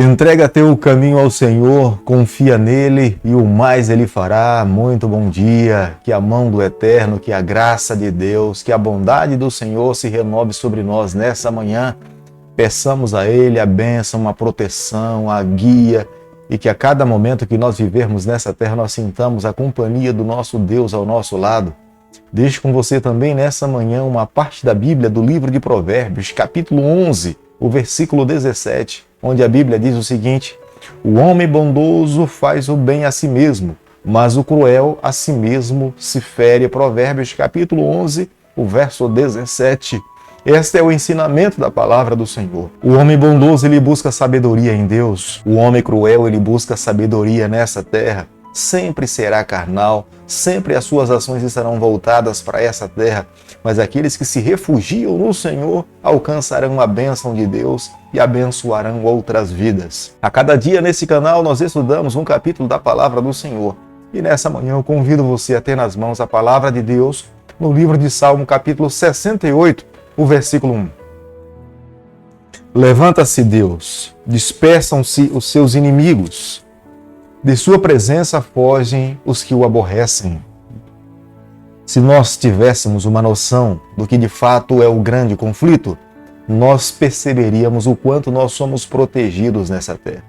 Entrega teu caminho ao Senhor, confia nele e o mais ele fará. Muito bom dia, que a mão do Eterno, que a graça de Deus, que a bondade do Senhor se renove sobre nós nessa manhã. Peçamos a ele a bênção, a proteção, a guia e que a cada momento que nós vivermos nessa terra nós sintamos a companhia do nosso Deus ao nosso lado. Deixo com você também nessa manhã uma parte da Bíblia do livro de Provérbios, capítulo 11, o versículo 17, onde a Bíblia diz o seguinte: o homem bondoso faz o bem a si mesmo, mas o cruel a si mesmo se fere. Provérbios capítulo 11, o verso 17. Este é o ensinamento da palavra do Senhor. O homem bondoso, ele busca sabedoria em Deus. O homem cruel, ele busca sabedoria nessa terra. Sempre será carnal, sempre as suas ações estarão voltadas para essa terra, mas aqueles que se refugiam no Senhor alcançarão a bênção de Deus e abençoarão outras vidas. A cada dia nesse canal nós estudamos um capítulo da palavra do Senhor. E nessa manhã eu convido você a ter nas mãos a palavra de Deus no livro de Salmo, capítulo 68, o versículo 1. Levanta-se Deus, dispersam-se os seus inimigos. De sua presença fogem os que o aborrecem. Se nós tivéssemos uma noção do que de fato é o grande conflito, nós perceberíamos o quanto nós somos protegidos nessa terra.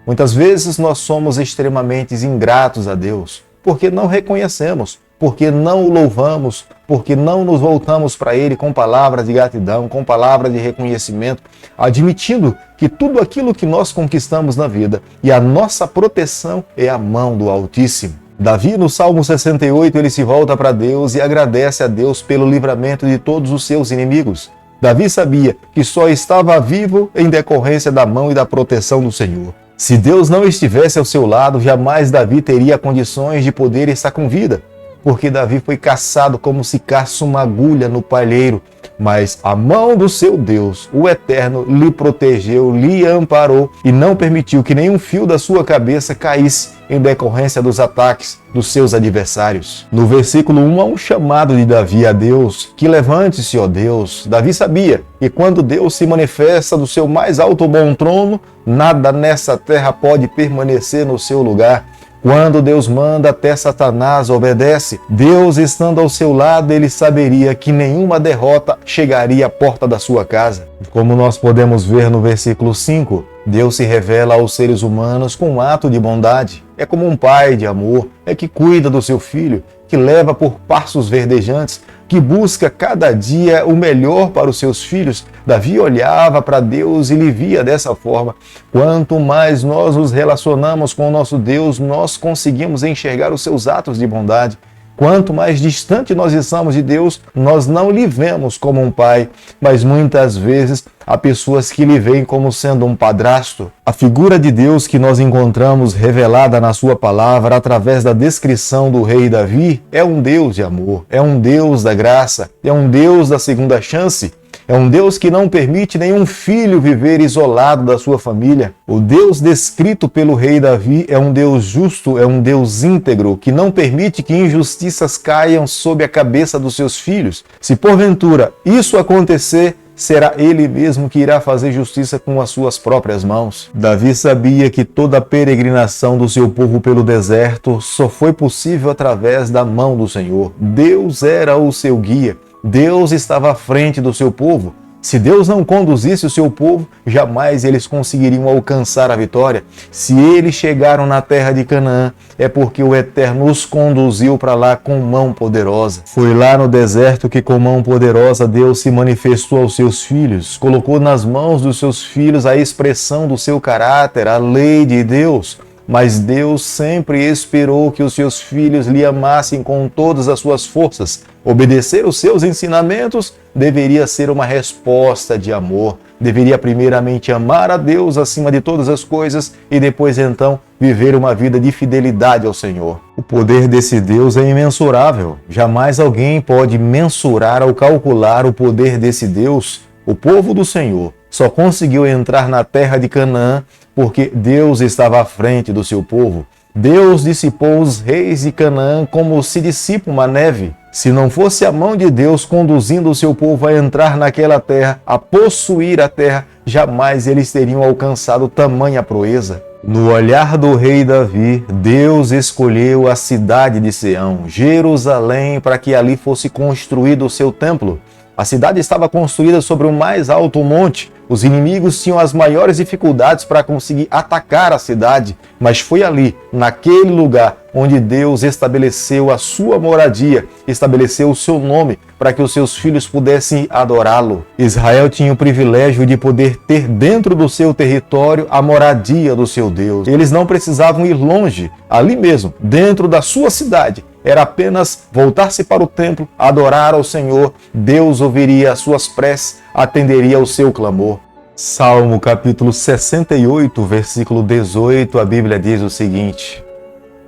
Muitas vezes nós somos extremamente ingratos a Deus, porque não reconhecemos, porque não o louvamos, porque não nos voltamos para Ele com palavras de gratidão, com palavras de reconhecimento, admitindo que tudo aquilo que nós conquistamos na vida e a nossa proteção é a mão do Altíssimo. Davi, no Salmo 68, ele se volta para Deus e agradece a Deus pelo livramento de todos os seus inimigos. Davi sabia que só estava vivo em decorrência da mão e da proteção do Senhor. Se Deus não estivesse ao seu lado, jamais Davi teria condições de poder estar com vida, porque Davi foi caçado como se caça uma agulha no palheiro, mas a mão do seu Deus, o Eterno, lhe protegeu, lhe amparou e não permitiu que nenhum fio da sua cabeça caísse em decorrência dos ataques dos seus adversários. No versículo 1 há um chamado de Davi a Deus, que levante-se, ó Deus. Davi sabia que quando Deus se manifesta do seu mais alto bom trono, nada nessa terra pode permanecer no seu lugar. Quando Deus manda, até Satanás obedece. Deus estando ao seu lado, ele saberia que nenhuma derrota chegaria à porta da sua casa. Como nós podemos ver no versículo 5, Deus se revela aos seres humanos com um ato de bondade. É como um pai de amor, é que cuida do seu filho, que leva por passos verdejantes, que busca cada dia o melhor para os seus filhos. Davi olhava para Deus e lhe via dessa forma. Quanto mais nós nos relacionamos com o nosso Deus, nós conseguimos enxergar os seus atos de bondade. Quanto mais distante nós estamos de Deus, nós não lhe vemos como um pai, mas muitas vezes há pessoas que lhe veem como sendo um padrasto. A figura de Deus que nós encontramos revelada na sua palavra através da descrição do rei Davi é um Deus de amor, é um Deus da graça, é um Deus da segunda chance. É um Deus que não permite nenhum filho viver isolado da sua família. O Deus descrito pelo rei Davi é um Deus justo, é um Deus íntegro, que não permite que injustiças caiam sobre a cabeça dos seus filhos. Se porventura isso acontecer, será ele mesmo que irá fazer justiça com as suas próprias mãos. Davi sabia que toda a peregrinação do seu povo pelo deserto só foi possível através da mão do Senhor. Deus era o seu guia. Deus estava à frente do seu povo. Se Deus não conduzisse o seu povo, jamais eles conseguiriam alcançar a vitória. Se eles chegaram na terra de Canaã, é porque o Eterno os conduziu para lá com mão poderosa. Foi lá no deserto que com mão poderosa Deus se manifestou aos seus filhos, colocou nas mãos dos seus filhos a expressão do seu caráter, a lei de Deus. Mas Deus sempre esperou que os seus filhos lhe amassem com todas as suas forças. Obedecer os seus ensinamentos deveria ser uma resposta de amor. Deveria primeiramente amar a Deus acima de todas as coisas e depois então viver uma vida de fidelidade ao Senhor. O poder desse Deus é imensurável. Jamais alguém pode mensurar ou calcular o poder desse Deus. O povo do Senhor só conseguiu entrar na terra de Canaã porque Deus estava à frente do seu povo. Deus dissipou os reis de Canaã como se dissipa uma neve. Se não fosse a mão de Deus conduzindo o seu povo a entrar naquela terra, a possuir a terra, jamais eles teriam alcançado tamanha proeza. No olhar do rei Davi, Deus escolheu a cidade de Sião, Jerusalém, para que ali fosse construído o seu templo. A cidade estava construída sobre o mais alto monte. Os inimigos tinham as maiores dificuldades para conseguir atacar a cidade, mas foi ali, naquele lugar, onde Deus estabeleceu a sua moradia, estabeleceu o seu nome, para que os seus filhos pudessem adorá-lo. Israel tinha o privilégio de poder ter dentro do seu território a moradia do seu Deus. Eles não precisavam ir longe, ali mesmo, dentro da sua cidade. Era apenas voltar-se para o templo, adorar ao Senhor. Deus ouviria as suas preces, atenderia ao seu clamor. Salmo capítulo 68, versículo 18, a Bíblia diz o seguinte: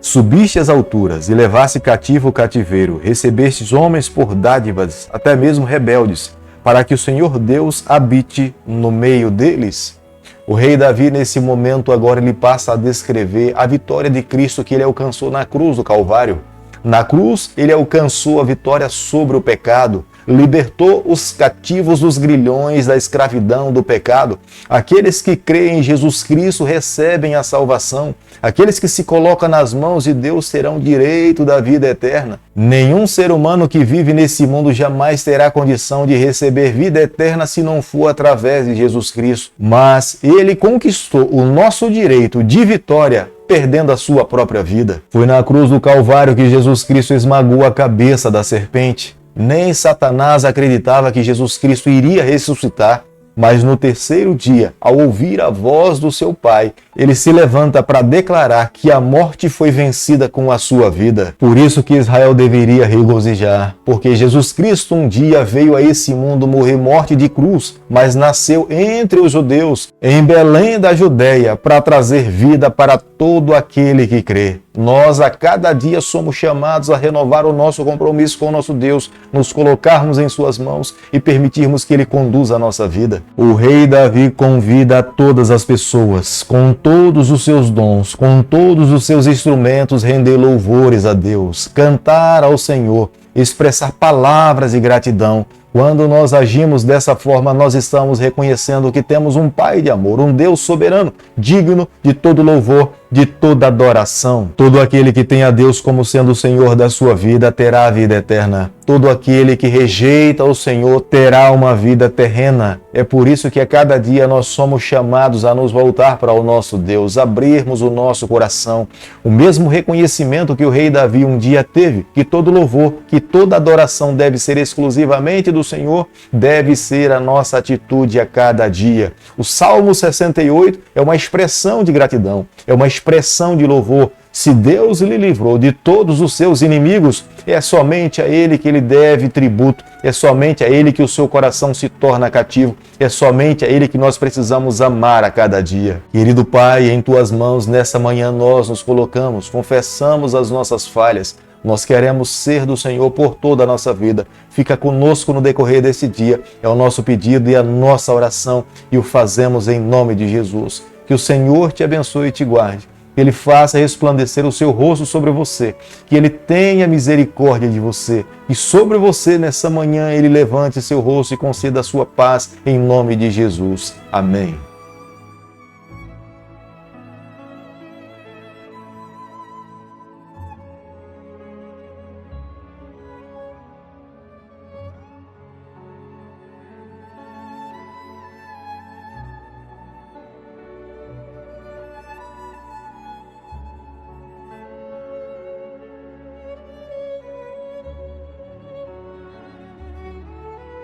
Subiste às alturas e levaste cativo o cativeiro, recebestes homens por dádivas, até mesmo rebeldes, para que o Senhor Deus habite no meio deles. O rei Davi, nesse momento, agora ele passa a descrever a vitória de Cristo que ele alcançou na cruz do Calvário. Na cruz, ele alcançou a vitória sobre o pecado, libertou os cativos dos grilhões da escravidão do pecado. Aqueles que creem em Jesus Cristo recebem a salvação. Aqueles que se colocam nas mãos de Deus terão direito da vida eterna. Nenhum ser humano que vive nesse mundo jamais terá condição de receber vida eterna se não for através de Jesus Cristo. Mas ele conquistou o nosso direito de vitória, perdendo a sua própria vida. Foi na cruz do Calvário que Jesus Cristo esmagou a cabeça da serpente. Nem Satanás acreditava que Jesus Cristo iria ressuscitar, mas no terceiro dia, ao ouvir a voz do seu Pai, ele se levanta para declarar que a morte foi vencida com a sua vida. Por isso que Israel deveria regozijar, porque Jesus Cristo um dia veio a esse mundo morrer morte de cruz, mas nasceu entre os judeus, em Belém da Judéia, para trazer vida para todo aquele que crê. Nós, a cada dia, somos chamados a renovar o nosso compromisso com o nosso Deus, nos colocarmos em suas mãos e permitirmos que Ele conduza a nossa vida. O rei Davi convida a todas as pessoas, com todos os seus dons, com todos os seus instrumentos, render louvores a Deus, cantar ao Senhor, expressar palavras de gratidão. Quando nós agimos dessa forma, nós estamos reconhecendo que temos um Pai de amor, um Deus soberano, digno de todo louvor, de toda adoração. Todo aquele que tem a Deus como sendo o Senhor da sua vida terá a vida eterna. Todo aquele que rejeita o Senhor terá uma vida terrena. É por isso que a cada dia nós somos chamados a nos voltar para o nosso Deus, abrirmos o nosso coração. O mesmo reconhecimento que o rei Davi um dia teve, que todo louvor, que toda adoração deve ser exclusivamente do Senhor, deve ser a nossa atitude a cada dia. O Salmo 68 é uma expressão de gratidão, é uma expressão de louvor. Se Deus lhe livrou de todos os seus inimigos, é somente a Ele que Ele deve tributo, é somente a Ele que o seu coração se torna cativo, é somente a Ele que nós precisamos amar a cada dia. Querido Pai, em Tuas mãos, nessa manhã nós nos colocamos, confessamos as nossas falhas, nós queremos ser do Senhor por toda a nossa vida. Fica conosco no decorrer desse dia, é o nosso pedido e a nossa oração, e o fazemos em nome de Jesus. Que o Senhor te abençoe e te guarde. Que Ele faça resplandecer o seu rosto sobre você, que Ele tenha misericórdia de você, e sobre você nessa manhã Ele levante seu rosto e conceda a sua paz, em nome de Jesus. Amém.